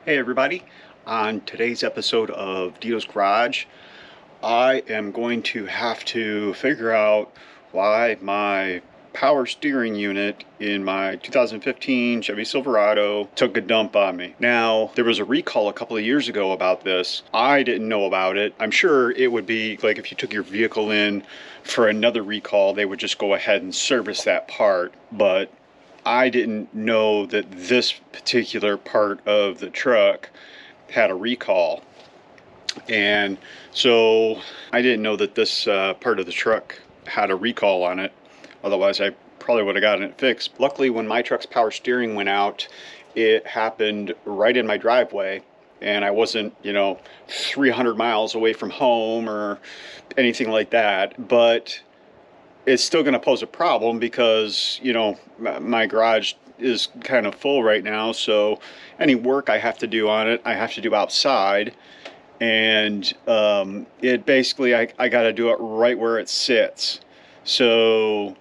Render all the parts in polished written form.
Hey everybody, on today's episode of Deedoes Garage, I am going to have to figure out why my power steering unit in my 2015 Chevy Silverado took a dump on me. Now, there was a recall a couple of years ago about this. I didn't know about it. I'm sure it would be like if you took your vehicle in for another recall, they would just go ahead and service that part, but I didn't know that this particular part of the truck had a recall. And so I didn't know that this part of the truck had a recall on it. Otherwise, I probably would have gotten it fixed. Luckily, when my truck's power steering went out, it happened right in my driveway. And I wasn't, 300 miles away from home or anything like that. But it's still going to pose a problem because, my garage is kind of full right now. So any work I have to do on it, I have to do outside. And it basically, I got to do it right where it sits. So,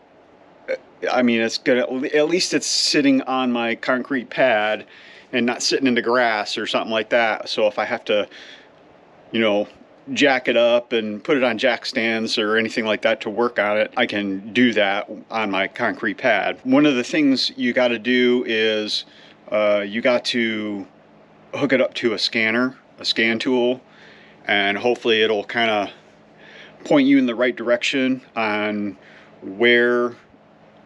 I mean, it's going to, at least it's sitting on my concrete pad and not sitting in the grass or something like that. So if I have to, jack it up and put it on jack stands or anything like that to work on it, I can do that on my concrete pad. One of the things you got to do is you got to hook it up to a scanner, a scan tool, and hopefully it'll kind of point you in the right direction on where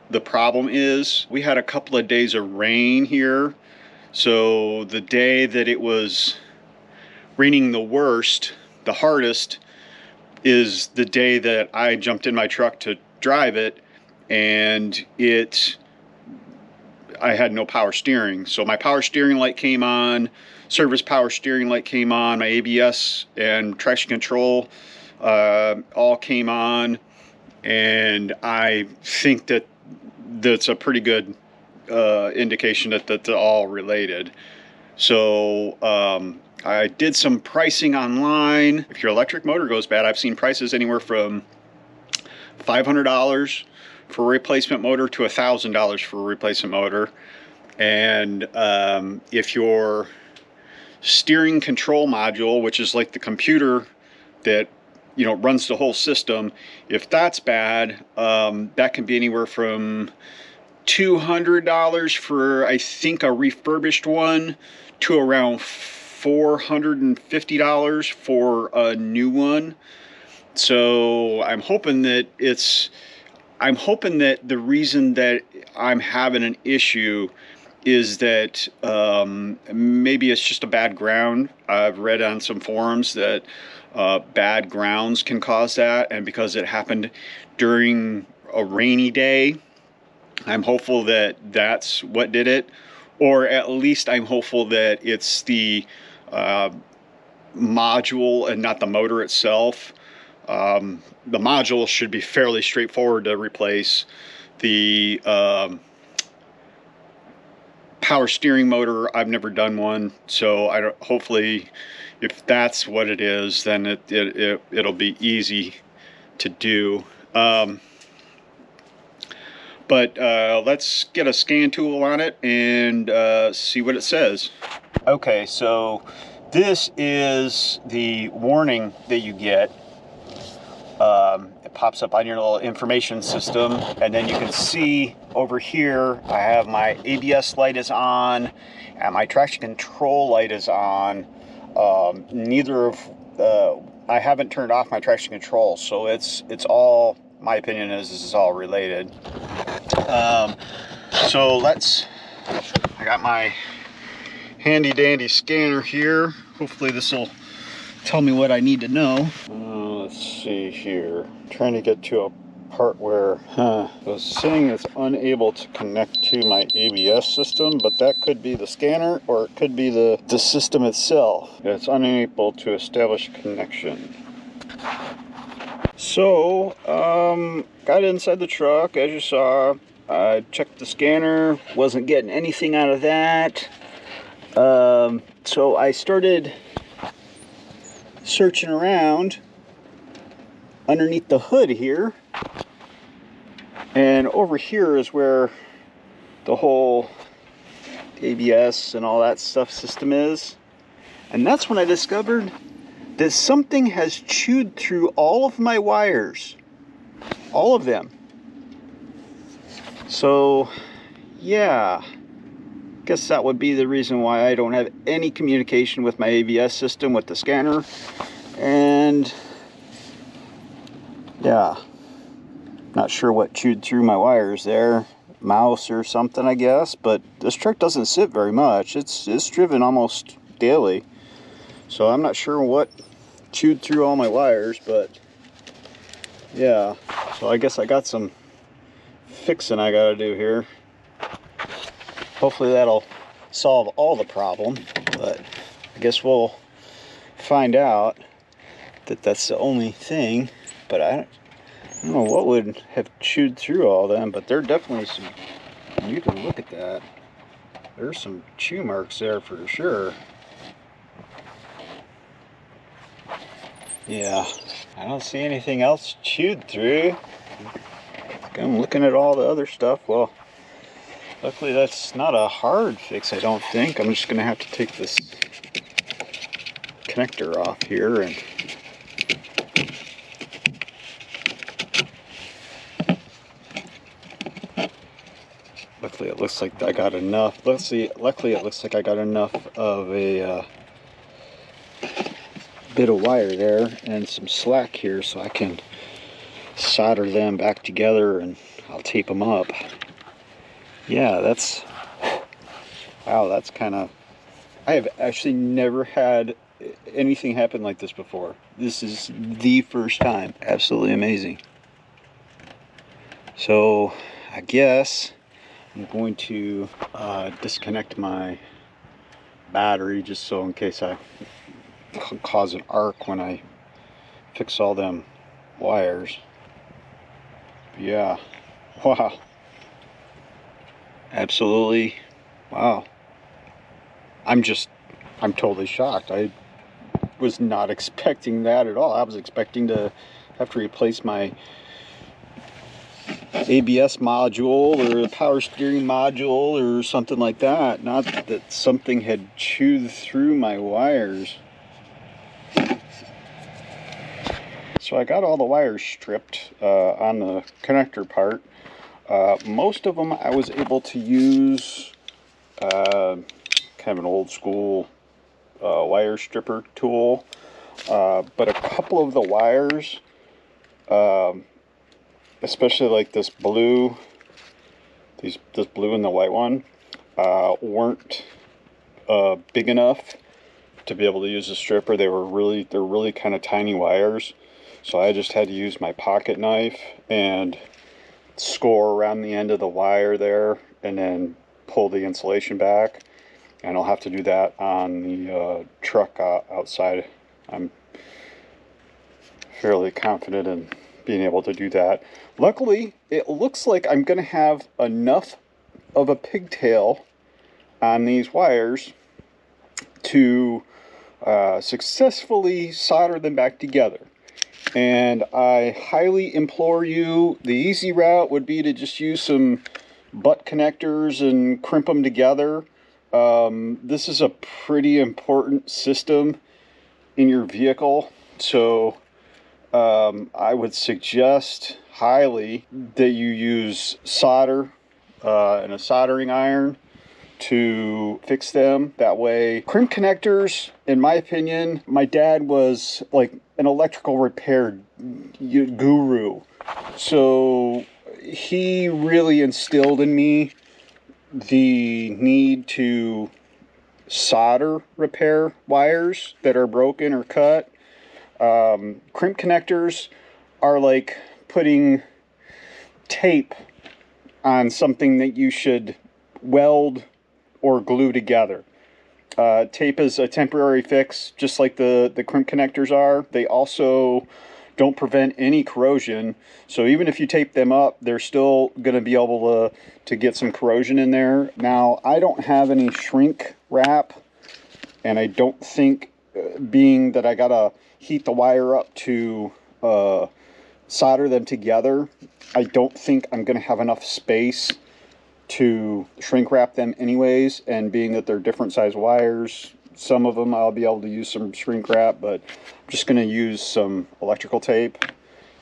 the problem is. We had a couple of days of rain here, so the day that it was raining the hardest, is the day that I jumped in my truck to drive it, and I had no power steering. So my power steering light came on, service power steering light came on, my ABS and traction control all came on, and I think that's a pretty good indication that that's all related. So I did some pricing online. If your electric motor goes bad, I've seen prices anywhere from $500 for a replacement motor to $1,000 for a replacement motor. And if your steering control module, which is like the computer that runs the whole system, if that's bad, that can be anywhere from $200 for, I think, a refurbished one to around $450 for a new one. So I'm hoping that the reason that I'm having an issue is that maybe it's just a bad ground. I've read on some forums that bad grounds can cause that, and because it happened during a rainy day, I'm hopeful that that's what did it, or at least I'm hopeful that it's the module and not the motor itself. The module should be fairly straightforward to replace. The power steering motor, I've never done one, so hopefully if that's what it is, then it'll be easy to do. But let's get a scan tool on it and see what it says. Okay, so this is the warning that you get. It pops up on your little information system, and then you can see over here I have my ABS light is on and my traction control light is on. I haven't turned off my traction control, so it's all, my opinion is this is all related. So I got my handy dandy scanner here. Hopefully this will tell me what I need to know. Let's see here. I'm trying to get to a part where it was saying it's unable to connect to my ABS system, but that could be the scanner or it could be the system itself. It's unable to establish connection. So got inside the truck, as you saw. I checked the scanner, wasn't getting anything out of that. So I started searching around underneath the hood here, and over here is where the whole ABS and all that stuff system is. And that's when I discovered that something has chewed through all of my wires. All of them. So, yeah. Guess that would be the reason why I don't have any communication with my ABS system with the scanner. And, yeah. Not sure what chewed through my wires there. Mouse or something, I guess. But this truck doesn't sit very much. It's driven almost daily. So I'm not sure what chewed through all my wires, but yeah. So I guess I got some fixing I gotta do here. Hopefully that'll solve all the problem, but I guess we'll find out that that's the only thing. But I don't know what would have chewed through all them, but there are definitely some. You can look at that. There's some chew marks there for sure. Yeah, I don't see anything else chewed through. I'm looking at all the other stuff. Well, luckily that's not a hard fix, I don't think. I'm just going to have to take this connector off here and luckily it looks like I got enough. Luckily it looks like I got enough of a bit of wire there and some slack here so I can solder them back together and I'll tape them up. Yeah, wow, that's kind of, I have actually never had anything happen like this before. This is the first time. Absolutely amazing. So I guess I'm going to disconnect my battery just so in case I cause an arc when I fix all them wires. Yeah, wow, absolutely, wow. I'm totally shocked. I was not expecting that at all. I was expecting to have to replace my ABS module or the power steering module or something like that. Not that something had chewed through my wires. So I got all the wires stripped on the connector part. Most of them I was able to use kind of an old school wire stripper tool. But a couple of the wires, especially like this blue, this blue and the white one, weren't big enough to be able to use a stripper. They're really kind of tiny wires. So I just had to use my pocket knife and score around the end of the wire there and then pull the insulation back. And I'll have to do that on the truck outside. I'm fairly confident in being able to do that. Luckily, it looks like I'm going to have enough of a pigtail on these wires to successfully solder them back together. And I highly implore you, the easy route would be to just use some butt connectors and crimp them together. This is a pretty important system in your vehicle, so I would suggest highly that you use solder and a soldering iron to fix them. That way, crimp connectors, in my opinion, my dad was like an electrical repair guru, so he really instilled in me the need to solder repair wires that are broken or cut. Crimp connectors are like putting tape on something that you should weld or glue together. Tape is a temporary fix, just like the crimp connectors are. They also don't prevent any corrosion, so even if you tape them up, they're still going to be able to get some corrosion in there. Now, I don't have any shrink wrap, and I don't think, being that I gotta heat the wire up to solder them together, I don't think I'm going to have enough space to shrink wrap them anyways, and being that they're different size wires, some of them I'll be able to use some shrink wrap, but I'm just going to use some electrical tape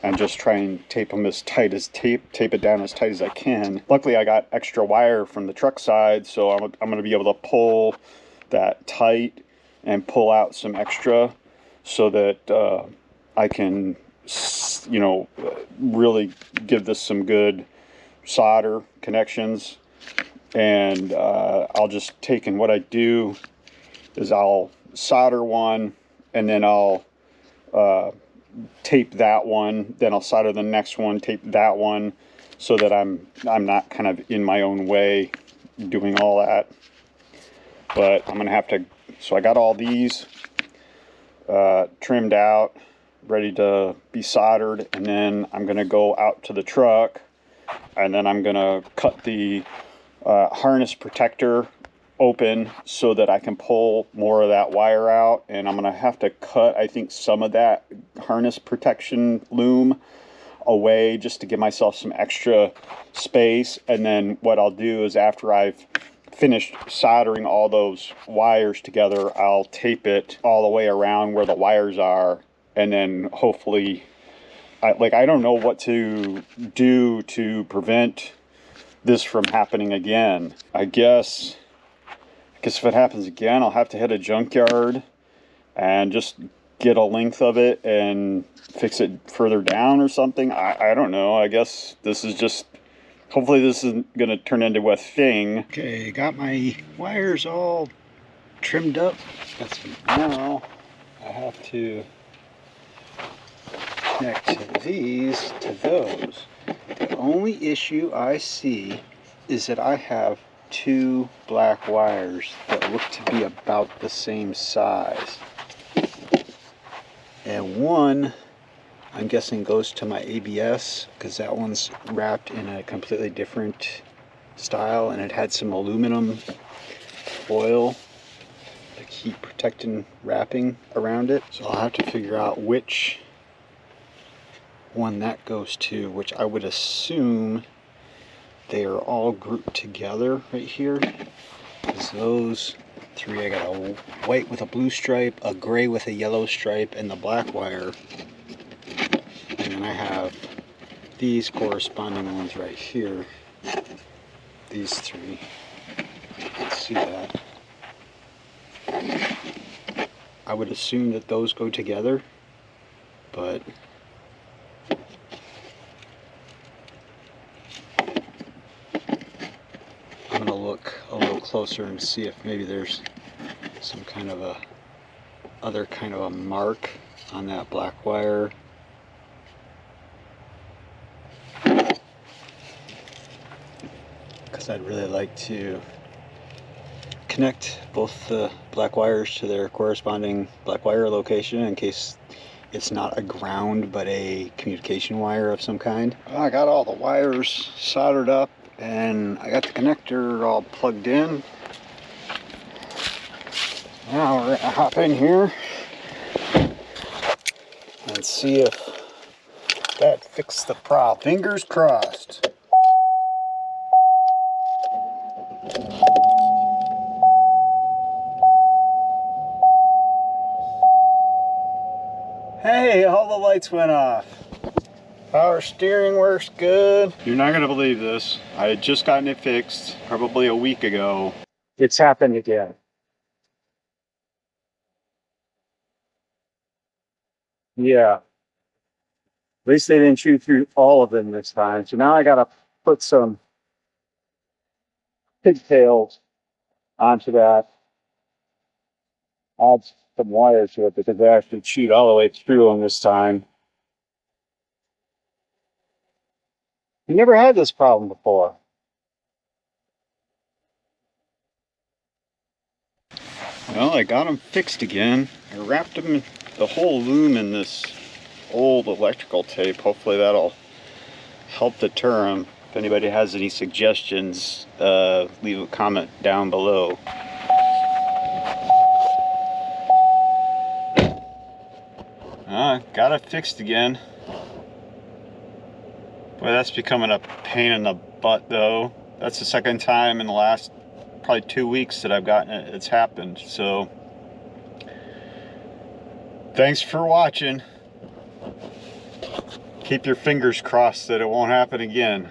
and just try and tape them as tight as tape it down as tight as I can. Luckily I got extra wire from the truck side, so I'm going to be able to pull that tight and pull out some extra so that I can, you know, really give this some good solder connections. And I'll just take, and what I do is I'll solder one, and then I'll tape that one, then I'll solder the next one, tape that one, so that I'm not kind of in my own way doing all that. But I'm gonna have to, so I got all these trimmed out, ready to be soldered, and then I'm gonna go out to the truck, and then I'm gonna cut the harness protector open so that I can pull more of that wire out, and I'm gonna have to cut, I think, some of that harness protection loom away just to give myself some extra space. And then what I'll do is, after I've finished soldering all those wires together, I'll tape it all the way around where the wires are, and then hopefully, I don't know what to do to prevent this from happening again. I guess if it happens again, I'll have to hit a junkyard and just get a length of it and fix it further down or something. I don't know. I guess this is just, hopefully this isn't going to turn into a thing. Okay, got my wires all trimmed up. Now I have to connect these to those. The only issue I see is that I have two black wires that look to be about the same size. And one, I'm guessing, goes to my ABS, because that one's wrapped in a completely different style, and it had some aluminum foil, like heat protecting wrapping around it. So I'll have to figure out which one that goes to, which I would assume they are all grouped together right here. Because those three, I got a white with a blue stripe, a gray with a yellow stripe, and the black wire. And then I have these corresponding ones right here. These three. You can see that. I would assume that those go together, but I'm gonna look a little closer and see if maybe there's some kind of a other kind of a mark on that black wire. Because I'd really like to connect both the black wires to their corresponding black wire location in case it's not a ground but a communication wire of some kind. I got all the wires soldered up and I got the connector all plugged in. Now we're gonna hop in here and see if that fixed the problem. Fingers crossed. Hey, all the lights went off. Power steering works good. You're not gonna believe this. I had just gotten it fixed probably a week ago. It's happened again. Yeah. At least they didn't chew through all of them this time. So now I gotta put some pigtails onto that. Add some wire to it because they actually chewed all the way through them this time. You never had this problem before. Well, I got them fixed again. I wrapped them, the whole loom, in this old electrical tape. Hopefully that'll help deter them. If anybody has any suggestions, leave a comment down below. Got it fixed again. Boy, that's becoming a pain in the butt though. That's the second time in the last probably 2 weeks that I've gotten it. It's happened. So Thanks for watching. Keep your fingers crossed that it won't happen again.